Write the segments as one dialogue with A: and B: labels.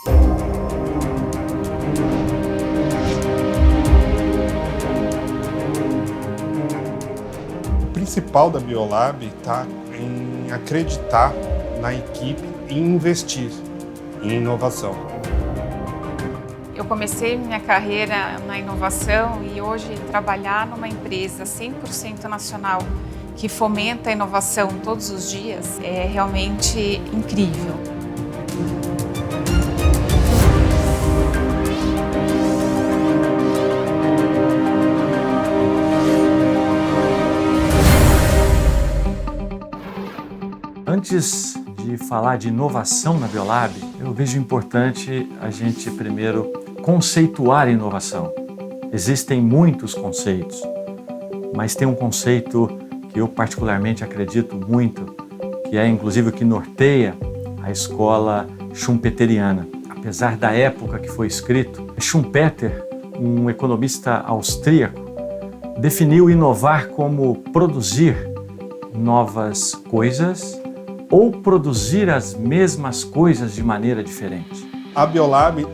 A: O principal da Biolab está em acreditar na equipe e investir em inovação.
B: Eu comecei minha carreira na inovação e hoje trabalhar numa empresa 100% nacional que fomenta a inovação todos os dias é realmente incrível.
C: Antes de falar de inovação na Biolab, eu vejo importante a gente primeiro conceituar a inovação. Existem muitos conceitos, mas tem um conceito que eu particularmente acredito muito, que é inclusive o que norteia a escola schumpeteriana. Apesar da época que foi escrito, Schumpeter, um economista austríaco, definiu inovar como produzir novas coisas ou produzir as mesmas coisas de maneira diferente.
A: A Biolab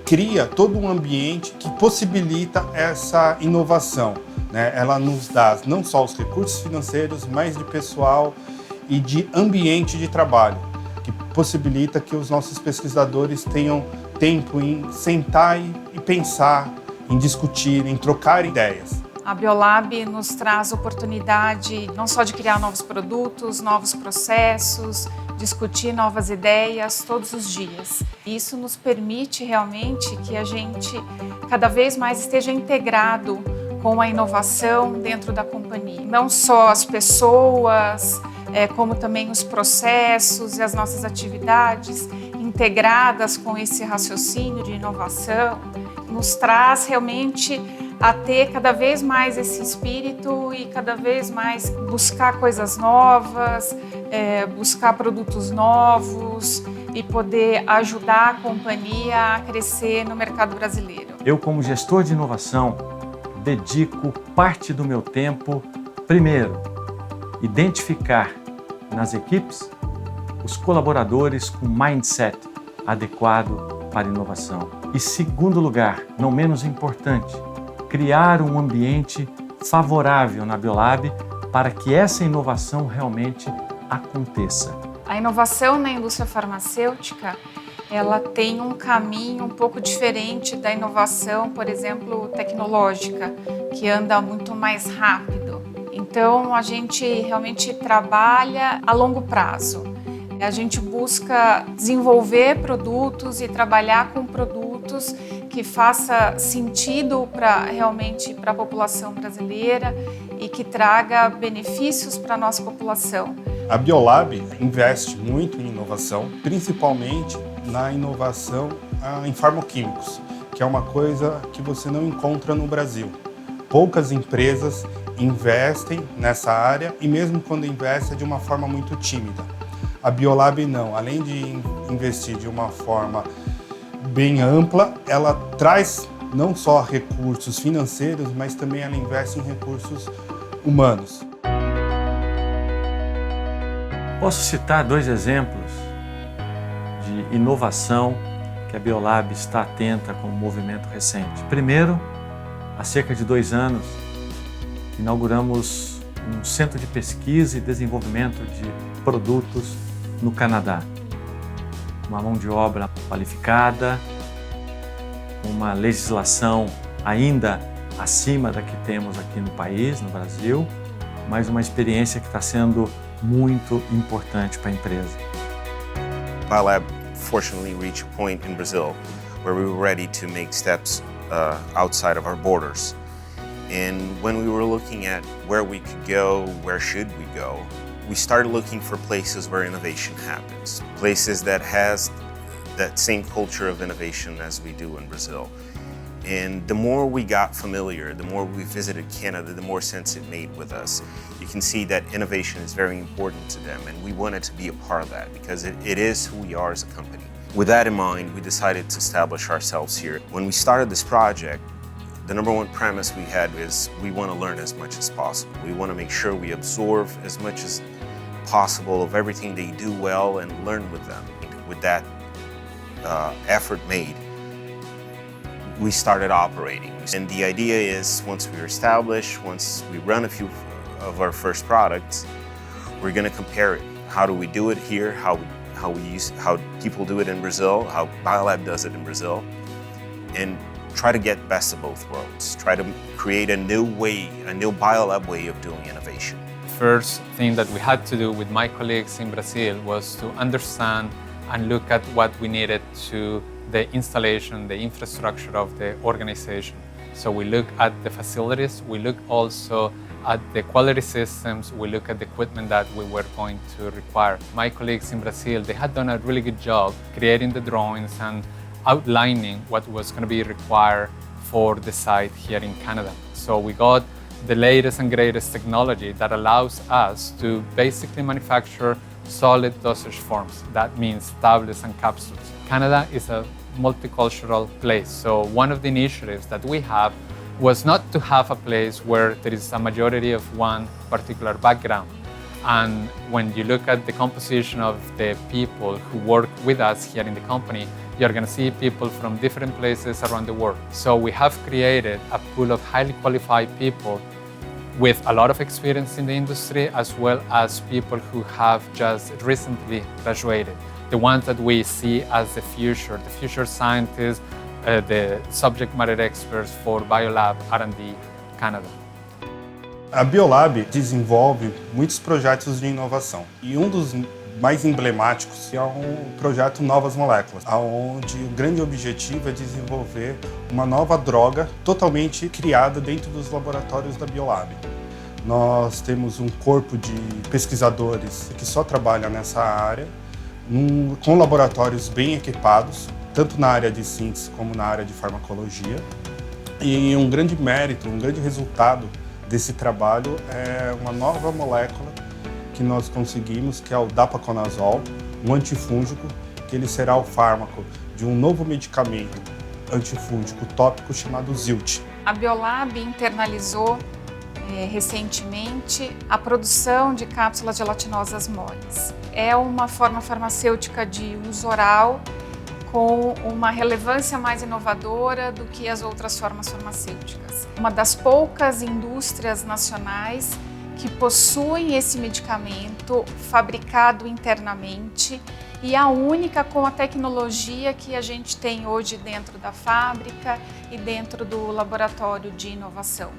A: cria todo um ambiente que possibilita essa inovação, né? Ela nos dá não só os recursos financeiros, mas de pessoal e de ambiente de trabalho, que possibilita que os nossos pesquisadores tenham tempo em sentar e pensar, em discutir, em trocar ideias.
B: A Biolab nos traz oportunidade não só de criar novos produtos, novos processos, discutir novas ideias todos os dias. Isso nos permite realmente que a gente cada vez mais esteja integrado com a inovação dentro da companhia. Não só as pessoas, como também os processos e as nossas atividades integradas com esse raciocínio de inovação, nos traz realmente a ter cada vez mais esse espírito e cada vez mais buscar coisas novas, buscar produtos novos e poder ajudar a companhia a crescer no mercado brasileiro.
C: Eu, como gestor de inovação, dedico parte do meu tempo, primeiro, identificar nas equipes os colaboradores com mindset adequado para inovação. E segundo lugar, não menos importante, criar um ambiente favorável na Biolab para que essa inovação realmente aconteça.
B: A inovação na indústria farmacêutica, ela tem um caminho um pouco diferente da inovação, por exemplo, tecnológica, que anda muito mais rápido. Então, a gente realmente trabalha a longo prazo. A gente busca desenvolver produtos e trabalhar com produtos que faça sentido realmente para a população brasileira e que traga benefícios para a nossa população.
A: A Biolab investe muito em inovação, principalmente na inovação em farmoquímicos, que é uma coisa que você não encontra no Brasil. Poucas empresas investem nessa área e mesmo quando investem é de uma forma muito tímida. A Biolab não, além de investir de uma forma bem ampla, ela traz não só recursos financeiros, mas também ela investe em recursos humanos.
C: Posso citar 2 exemplos de inovação que a Biolab está atenta com o movimento recente. Primeiro, há cerca de 2 anos, inauguramos um centro de pesquisa e desenvolvimento de produtos no Canadá. Uma mão de obra qualificada, uma legislação ainda acima da que temos aqui no país, no Brasil, mas uma experiência que está sendo muito importante para a empresa.
D: Biolab fortunately reached a point in Brazil where we were ready to make steps outside of our borders. And when we were looking at where we could go, where should we go, we started looking for places where innovation happens, places that has that same culture of innovation as we do in Brazil. And the more we got familiar, the more we visited Canada, the more sense it made with us. You can see that innovation is very important to them, and we wanted to be a part of that because it is who we are as a company. With that in mind, we decided to establish ourselves here. When we started this project, the number one premise we had is we want to learn as much as possible. We want to make sure we absorb as much as possible of everything they do well and learn with them. With that effort made, we started operating. And the idea is, once we're established, once we run a few of our first products, we're going to compare it. How do we do it here? How people do it in Brazil? How Biolab does it in Brazil? And try to get best of both worlds. Try to create a new way, a new Biolab way of doing innovation.
E: First thing that we had to do with my colleagues in Brazil was to understand and look at what we needed to the installation, the infrastructure of the organization. So we look at the facilities, we look also at the quality systems, we look at the equipment that we were going to require. My colleagues in Brazil, they had done a really good job creating the drawings and outlining what was going to be required for the site here in Canada. So we got the latest and greatest technology that allows us to basically manufacture solid dosage forms. That means tablets and capsules. Canada is a multicultural place. So one of the initiatives that we have was not to have a place where there is a majority of one particular background. And when you look at the composition of the people who work with us here in the company, you're going to see people from different places around the world. So we have created a pool of highly qualified people with a lot of experience in the industry, as well as people who have just recently graduated. The ones that we see as the future scientists, the subject matter experts for Biolab R&D Canada.
A: A Biolab desenvolve muitos projetos de inovação e um dos mais emblemáticos é o projeto Novas Moléculas, onde o grande objetivo é desenvolver uma nova droga totalmente criada dentro dos laboratórios da Biolab. Nós temos um corpo de pesquisadores que só trabalha nessa área, com laboratórios bem equipados, tanto na área de síntese como na área de farmacologia. E um grande mérito, um grande resultado desse trabalho é uma nova molécula que nós conseguimos, que é o dapaconazol, um antifúngico, que ele será o fármaco de um novo medicamento antifúngico tópico chamado Zilt.
B: A Biolab internalizou recentemente a produção de cápsulas gelatinosas moles. É uma forma farmacêutica de uso oral com uma relevância mais inovadora do que as outras formas farmacêuticas. Uma das poucas indústrias nacionais que possuem esse medicamento fabricado internamente e a única com a tecnologia que a gente tem hoje dentro da fábrica e dentro do laboratório de inovação.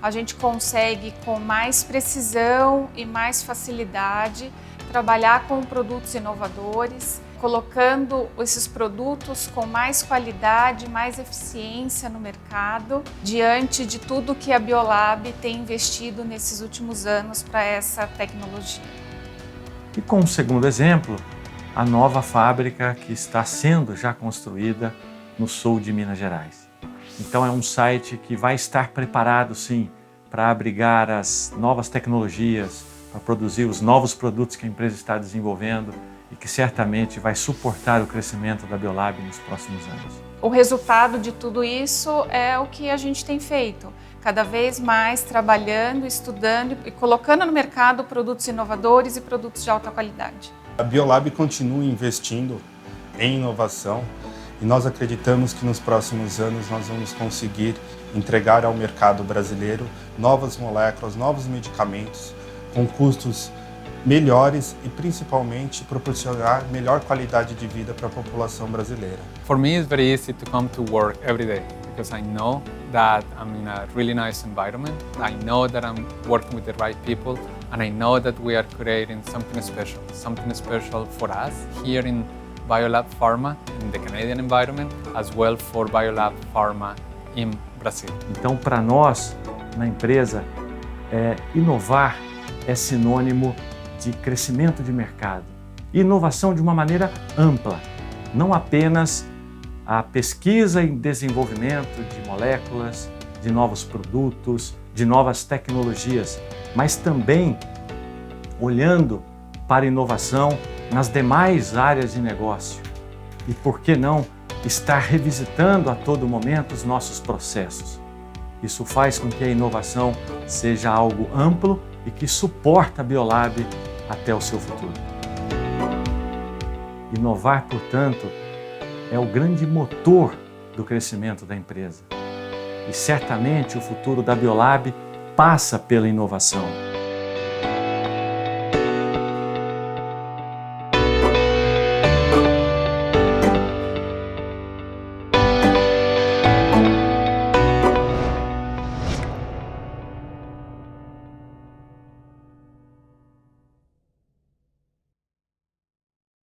B: A gente consegue, com mais precisão e mais facilidade, trabalhar com produtos inovadores, colocando esses produtos com mais qualidade, mais eficiência no mercado, diante de tudo que a Biolab tem investido nesses últimos anos para essa tecnologia.
C: E como segundo exemplo, a nova fábrica que está sendo já construída no sul de Minas Gerais. Então é um site que vai estar preparado sim para abrigar as novas tecnologias, para produzir os novos produtos que a empresa está desenvolvendo e que certamente vai suportar o crescimento da Biolab nos próximos anos.
B: O resultado de tudo isso é o que a gente tem feito, cada vez mais trabalhando, estudando e colocando no mercado produtos inovadores e produtos de alta qualidade.
A: A Biolab continua investindo em inovação e nós acreditamos que nos próximos anos nós vamos conseguir entregar ao mercado brasileiro novas moléculas, novos medicamentos com custos melhores e principalmente proporcionar melhor qualidade de vida para a população brasileira.
E: For me, it's very easy to come to work every day because I know that I'm in a really nice environment. I know that I'm working with the right people, and I know that we are creating something special for us here in Biolab Pharma in the Canadian environment, as well for Biolab Pharma in Brazil.
C: Então, para nós, na empresa, inovar é sinônimo de crescimento de mercado. Inovação de uma maneira ampla, não apenas a pesquisa e desenvolvimento de moléculas, de novos produtos, de novas tecnologias, mas também olhando para a inovação nas demais áreas de negócio. E por que não estar revisitando a todo momento os nossos processos? Isso faz com que a inovação seja algo amplo e que suporta a Biolab até o seu futuro. Inovar, portanto, é o grande motor do crescimento da empresa. E certamente o futuro da Biolab passa pela inovação.